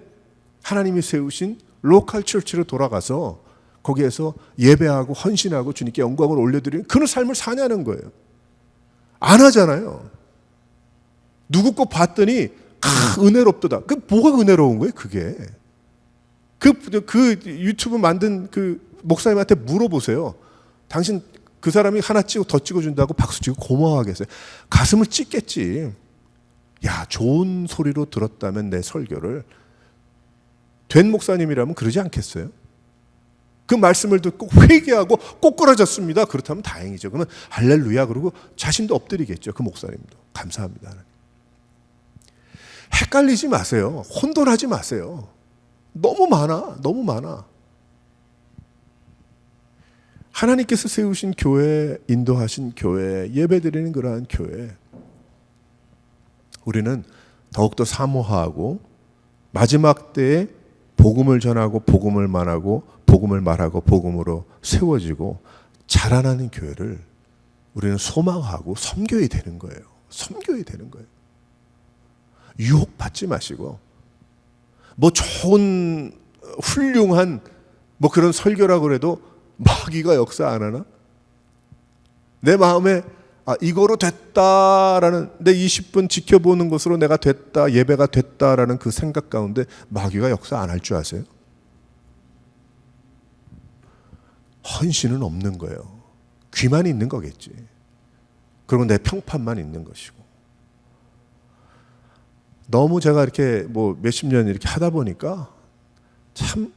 하나님이 세우신 로컬 처치로 돌아가서 거기에서 예배하고 헌신하고 주님께 영광을 올려드리는 그런 삶을 사냐는 거예요. 안 하잖아요. 누구 거 봤더니 은혜롭도다. 그 뭐가 은혜로운 거예요 그게. 그 유튜브 만든 그 목사님한테 물어보세요. 당신 그 사람이 하나 찍고 더 찍어준다고 박수 치고 고마워하겠어요? 가슴을 찢겠지. 야, 좋은 소리로 들었다면 내 설교를 된 목사님이라면 그러지 않겠어요? 그 말씀을 듣고 회개하고 꼬꾸라졌습니다. 그렇다면 다행이죠. 그러면 할렐루야 그러고 자신도 엎드리겠죠. 그 목사님도. 감사합니다. 하나님. 헷갈리지 마세요. 혼돈하지 마세요. 너무 많아. 하나님께서 세우신 교회, 인도하신 교회, 예배드리는 그러한 교회 우리는 더욱더 사모하고 마지막 때에 복음을 전하고 복음을 말하고 복음을 말하고 복음으로 세워지고 자라나는 교회를 우리는 소망하고 섬겨야 되는 거예요. 섬겨야 되는 거예요. 유혹받지 마시고 좋은 훌륭한 그런 설교라고 그래도 마귀가 역사 안 하나? 내 마음에 이거로 됐다라는 내 20분 지켜보는 것으로 내가 됐다 예배가 됐다라는 그 생각 가운데 마귀가 역사 안 할 줄 아세요? 헌신은 없는 거예요. 귀만 있는 거겠지. 그리고 내 평판만 있는 것이고. 너무 제가 이렇게 몇십 년 이렇게 하다 보니까 참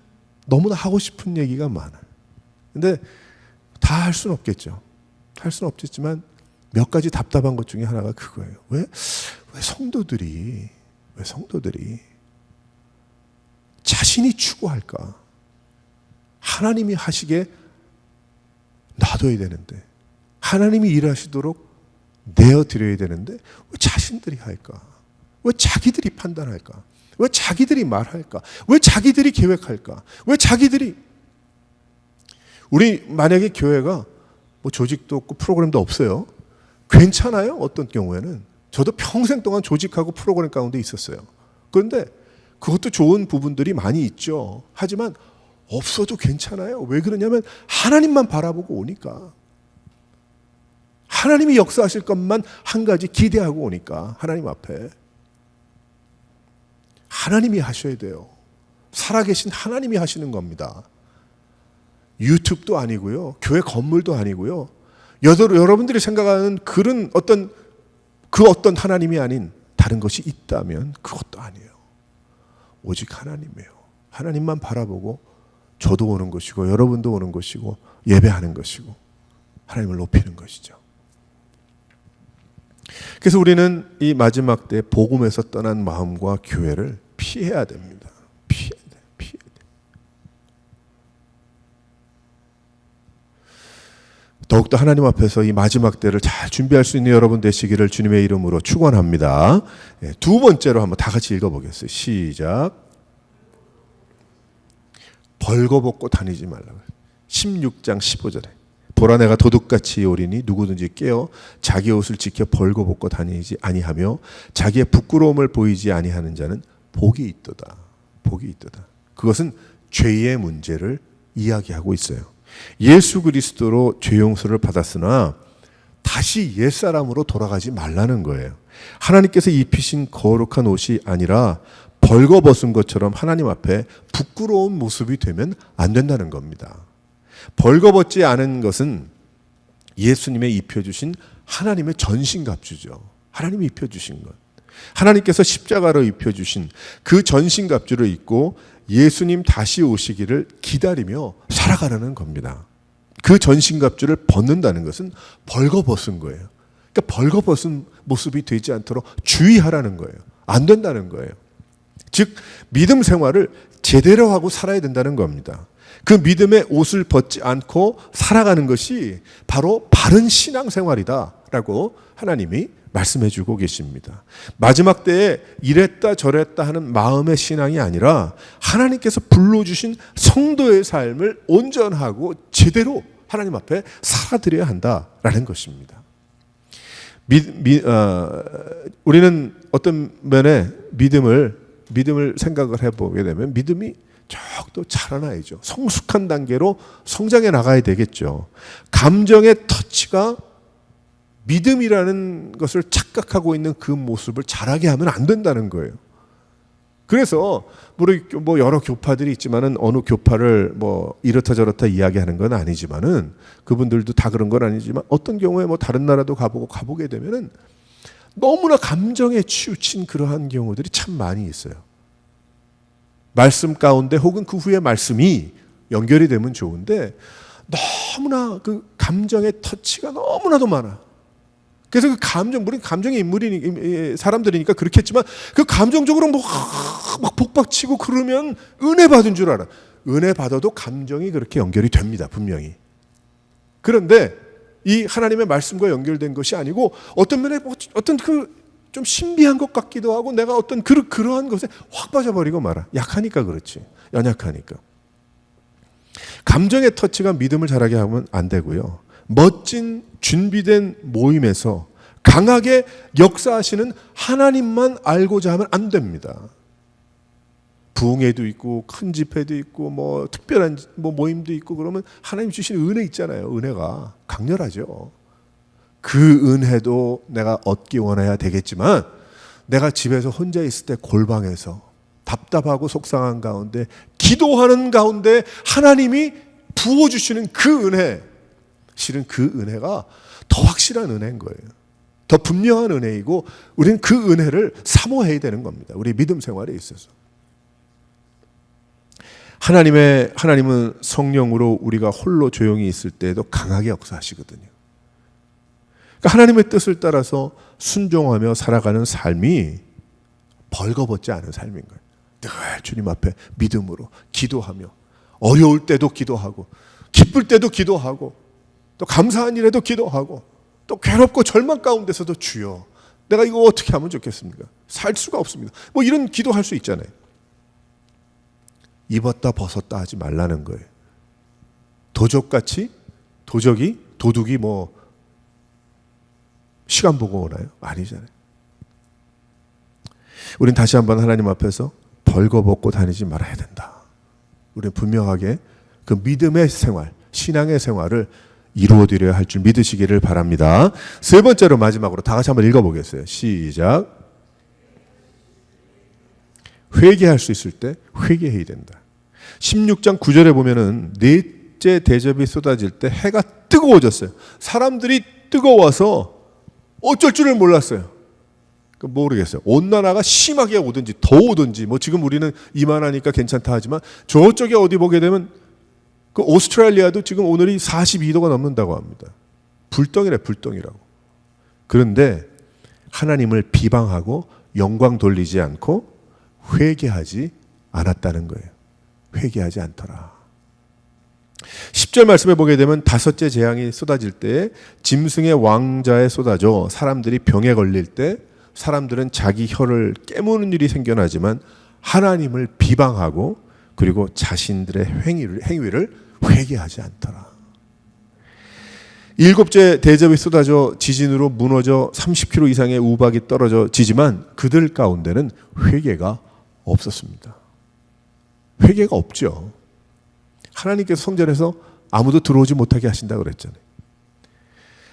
너무나 하고 싶은 얘기가 많아요. 근데 다 할 수는 없겠죠. 할 수는 없겠지만 몇 가지 답답한 것 중에 하나가 그거예요. 왜 성도들이 자신이 추구할까? 하나님이 하시게 놔둬야 되는데 하나님이 일하시도록 내어드려야 되는데 왜 자신들이 할까? 왜 자기들이 판단할까? 왜 자기들이 말할까? 왜 자기들이 계획할까? 왜 자기들이 우리 만약에 교회가 뭐 조직도 없고 프로그램도 없어요. 괜찮아요. 어떤 경우에는. 저도 평생 동안 조직하고 프로그램 가운데 있었어요. 그런데 그것도 좋은 부분들이 많이 있죠. 하지만 없어도 괜찮아요. 왜 그러냐면 하나님만 바라보고 오니까. 하나님이 역사하실 것만 한 가지 기대하고 오니까 하나님 앞에. 하나님이 하셔야 돼요. 살아계신 하나님이 하시는 겁니다. 유튜브도 아니고요. 교회 건물도 아니고요. 여러분들이 생각하는 그런 어떤 하나님이 아닌 다른 것이 있다면 그것도 아니에요. 오직 하나님이에요. 하나님만 바라보고 저도 오는 것이고 여러분도 오는 것이고 예배하는 것이고 하나님을 높이는 것이죠. 그래서 우리는 이 마지막 때 복음에서 떠난 마음과 교회를 피해야 됩니다. 피해야 돼. 더욱더 하나님 앞에서 이 마지막 때를 잘 준비할 수 있는 여러분 되시기를 주님의 이름으로 축원합니다. 두 번째로 한번 다 같이 읽어보겠어요. 시작. 벌거벗고 다니지 말라고. 16장 15절에 보라 내가 도둑같이 오리니 누구든지 깨어 자기 옷을 지켜 벌거벗고 다니지 아니하며 자기의 부끄러움을 보이지 아니하는 자는 복이 있도다. 복이 있도다. 그것은 죄의 문제를 이야기하고 있어요. 예수 그리스도로 죄 용서를 받았으나 다시 옛사람으로 돌아가지 말라는 거예요. 하나님께서 입히신 거룩한 옷이 아니라 벌거벗은 것처럼 하나님 앞에 부끄러운 모습이 되면 안 된다는 겁니다. 벌거벗지 않은 것은 예수님의 입혀주신 하나님의 전신갑주죠. 하나님이 입혀주신 것. 하나님께서 십자가로 입혀주신 그 전신갑주를 입고 예수님 다시 오시기를 기다리며 살아가려는 겁니다. 그 전신갑주를 벗는다는 것은 벌거벗은 거예요. 그러니까 벌거벗은 모습이 되지 않도록 주의하라는 거예요. 안 된다는 거예요. 즉 믿음 생활을 제대로 하고 살아야 된다는 겁니다. 그 믿음의 옷을 벗지 않고 살아가는 것이 바로 바른 신앙생활이다라고 하나님이 말씀해 주고 계십니다. 마지막 때에 이랬다 저랬다 하는 마음의 신앙이 아니라 하나님께서 불러주신 성도의 삶을 온전하고 제대로 하나님 앞에 살아드려야 한다라는 것입니다. 우리는 어떤 면에 믿음을 생각을 해보게 되면 믿음이 쭉 자라나야죠. 성숙한 단계로 성장해 나가야 되겠죠. 감정의 터치가 믿음이라는 것을 착각하고 있는 그 모습을 자라게 하면 안 된다는 거예요. 그래서 뭐 여러 교파들이 있지만은 어느 교파를 뭐 이렇다 저렇다 이야기하는 건 아니지만은 그분들도 다 그런 건 아니지만 어떤 경우에 뭐 다른 나라도 가보게 되면은 너무나 감정에 치우친 그러한 경우들이 참 많이 있어요. 말씀 가운데 혹은 그 후에 말씀이 연결이 되면 좋은데 너무나 그 감정의 터치가 너무나도 많아. 그래서 그 물론 감정의 사람들이니까 그렇겠지만 그 감정적으로 막 복박치고 그러면 은혜 받은 줄 알아. 은혜 받아도 감정이 그렇게 연결이 됩니다. 분명히. 그런데 이 하나님의 말씀과 연결된 것이 아니고 어떤 면에 어떤 좀 신비한 것 같기도 하고 내가 어떤 그러한 것에 확 빠져버리고 말아. 약하니까 그렇지. 연약하니까. 감정의 터치가 믿음을 자라게 하면 안 되고요. 멋진 준비된 모임에서 강하게 역사하시는 하나님만 알고자 하면 안 됩니다. 부흥회도 있고 큰 집회도 있고 뭐 특별한 뭐 모임도 있고 그러면 하나님 주신 은혜 있잖아요. 은혜가 강렬하죠. 그 은혜도 내가 얻기 원해야 되겠지만 내가 집에서 혼자 있을 때 골방에서 답답하고 속상한 가운데 기도하는 가운데 하나님이 부어주시는 그 은혜, 실은 그 은혜가 더 확실한 은혜인 거예요. 더 분명한 은혜이고 우리는 그 은혜를 사모해야 되는 겁니다. 우리 믿음 생활에 있어서. 하나님은 성령으로 우리가 홀로 조용히 있을 때에도 강하게 역사하시거든요. 그러니까 하나님의 뜻을 따라서 순종하며 살아가는 삶이 벌거벗지 않은 삶인 거예요. 늘 주님 앞에 믿음으로 기도하며 어려울 때도 기도하고 기쁠 때도 기도하고 또 감사한 일에도 기도하고 또 괴롭고 절망 가운데서도 주여 내가 이거 어떻게 하면 좋겠습니까? 살 수가 없습니다. 뭐 이런 기도할 수 있잖아요. 입었다 벗었다 하지 말라는 거예요. 도둑이 뭐 시간 보고 오나요? 아니잖아요. 우린 다시 한번 하나님 앞에서 벌거벗고 다니지 말아야 된다. 우리는 분명하게 그 믿음의 생활, 신앙의 생활을 이루어드려야 할 줄 믿으시기를 바랍니다. 세 번째로 마지막으로 다 같이 한번 읽어보겠어요. 시작. 회개할 수 있을 때 회개해야 된다. 16장 9절에 보면은 넷째 대접이 쏟아질 때 해가 뜨거워졌어요. 사람들이 뜨거워서 어쩔 줄을 몰랐어요. 모르겠어요. 온난화가 심하게 오든지 더 오든지 뭐 지금 우리는 이만하니까 괜찮다 하지만 저쪽에 어디 보게 되면 그 오스트레일리아도 지금 오늘이 42도가 넘는다고 합니다. 불덩이래, 불덩이라고. 그런데 하나님을 비방하고 영광 돌리지 않고 회개하지 않았다는 거예요. 회개하지 않더라. 10절 말씀에 보게 되면 다섯째 재앙이 쏟아질 때 짐승의 왕자에 쏟아져 사람들이 병에 걸릴 때 사람들은 자기 혀를 깨무는 일이 생겨나지만 하나님을 비방하고 그리고 자신들의 행위를 회개하지 않더라. 일곱째 대접이 쏟아져 지진으로 무너져 30km 이상의 우박이 떨어져 지지만 그들 가운데는 회개가 없었습니다. 회개가 없죠. 하나님께서 성전에서 아무도 들어오지 못하게 하신다고 그랬잖아요.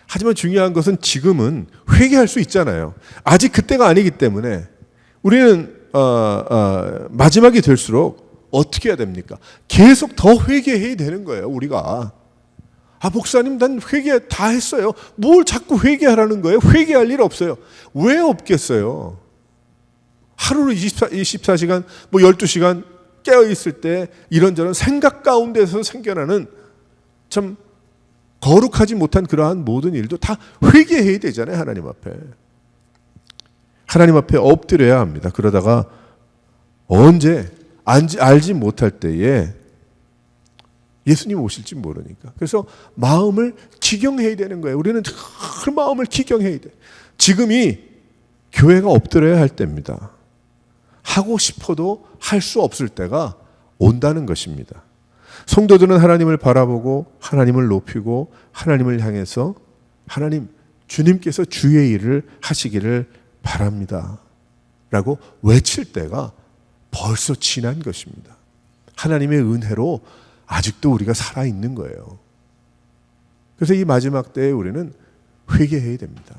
하지만 중요한 것은 지금은 회개할 수 있잖아요. 아직 그때가 아니기 때문에 우리는 마지막이 될수록 어떻게 해야 됩니까? 계속 더 회개해야 되는 거예요. 우리가. 목사님 난 회개 다 했어요. 뭘 자꾸 회개하라는 거예요? 회개할 일 없어요. 왜 없겠어요? 하루로 24시간, 뭐 12시간 깨어있을 때 이런저런 생각 가운데서 생겨나는 참 거룩하지 못한 그러한 모든 일도 다 회개해야 되잖아요. 하나님 앞에. 하나님 앞에 엎드려야 합니다. 그러다가 언제 알지 못할 때에 예수님 오실지 모르니까. 그래서 마음을 기경해야 되는 거예요. 우리는 그 마음을 기경해야 돼. 지금이 교회가 엎드려야 할 때입니다. 하고 싶어도 할 수 없을 때가 온다는 것입니다. 성도들은 하나님을 바라보고 하나님을 높이고 하나님을 향해서 하나님 주님께서 주의 일을 하시기를 바랍니다 라고 외칠 때가 벌써 지난 것입니다. 하나님의 은혜로 아직도 우리가 살아있는 거예요. 그래서 이 마지막 때에 우리는 회개해야 됩니다.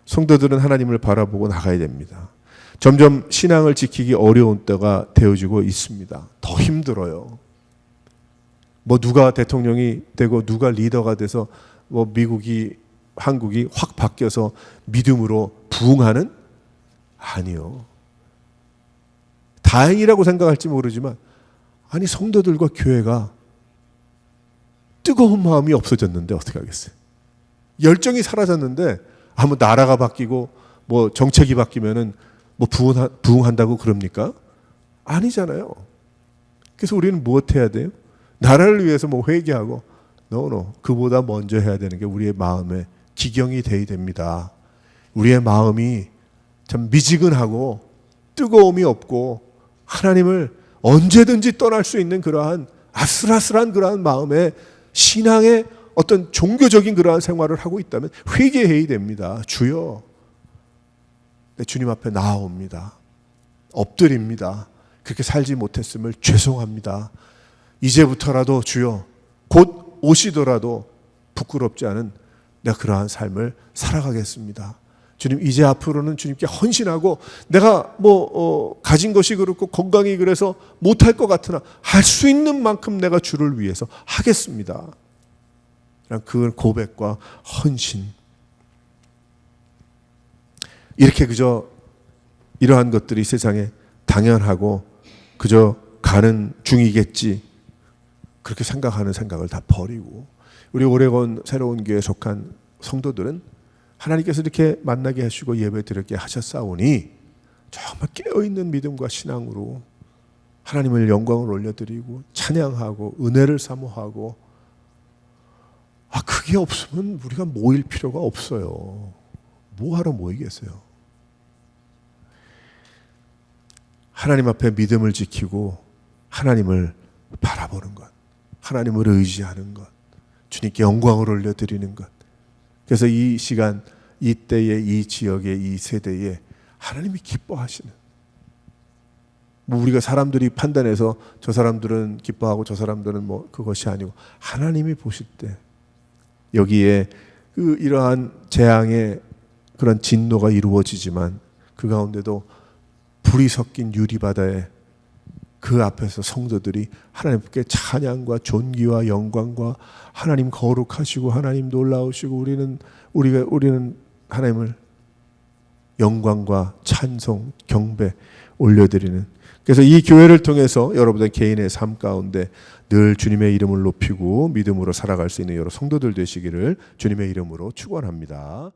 성도들은 하나님을 바라보고 나가야 됩니다. 점점 신앙을 지키기 어려운 때가 되어지고 있습니다. 더 힘들어요. 뭐 누가 대통령이 되고 누가 리더가 돼서 뭐 미국이 한국이 확 바뀌어서 믿음으로 부흥하는? 아니요. 다행이라고 생각할지 모르지만 아니 성도들과 교회가 뜨거운 마음이 없어졌는데 어떻게 하겠어요? 열정이 사라졌는데 뭐 나라가 바뀌고 뭐 정책이 바뀌면은 뭐 부흥한다고 그럽니까? 아니잖아요. 그래서 우리는 무엇해야 돼요? 나라를 위해서 뭐 회개하고 그보다 먼저 해야 되는 게 우리의 마음에 기경이 돼야 됩니다. 우리의 마음이 참 미지근하고 뜨거움이 없고 하나님을 언제든지 떠날 수 있는 그러한 아슬아슬한 그러한 마음에 신앙의 어떤 종교적인 그러한 생활을 하고 있다면 회개해야 됩니다. 주여, 내 주님 앞에 나아옵니다. 엎드립니다. 그렇게 살지 못했음을 죄송합니다. 이제부터라도 주여, 곧 오시더라도 부끄럽지 않은 내가 그러한 삶을 살아가겠습니다. 주님, 이제 앞으로는 주님께 헌신하고 내가 가진 것이 그렇고 건강이 그래서 못할 것 같으나 할 수 있는 만큼 내가 주를 위해서 하겠습니다. 그 고백과 헌신. 이렇게 그저 이러한 것들이 세상에 당연하고 그저 가는 중이겠지 그렇게 생각하는 생각을 다 버리고 우리 오레곤 새로운 교회에 속한 성도들은 하나님께서 이렇게 만나게 하시고 예배 드리게 하셨사오니 정말 깨어있는 믿음과 신앙으로 하나님을 영광을 올려드리고 찬양하고 은혜를 사모하고 그게 없으면 우리가 모일 필요가 없어요. 뭐하러 모이겠어요? 하나님 앞에 믿음을 지키고 하나님을 바라보는 것. 하나님을 의지하는 것, 주님께 영광을 올려드리는 것. 그래서 이 시간, 이때에, 이 지역에, 이 세대에 하나님이 기뻐하시는, 뭐 우리가 사람들이 판단해서 저 사람들은 기뻐하고 저 사람들은 뭐 그것이 아니고 하나님이 보실 때 여기에 이러한 재앙의 그런 진노가 이루어지지만 그 가운데도 불이 섞인 유리바다에 그 앞에서 성도들이 하나님께 찬양과 존귀와 영광과 하나님 거룩하시고 하나님 놀라우시고 우리는 하나님을 영광과 찬송, 경배 올려드리는, 그래서 이 교회를 통해서 여러분들 개인의 삶 가운데 늘 주님의 이름을 높이고 믿음으로 살아갈 수 있는 여러 성도들 되시기를 주님의 이름으로 축원합니다.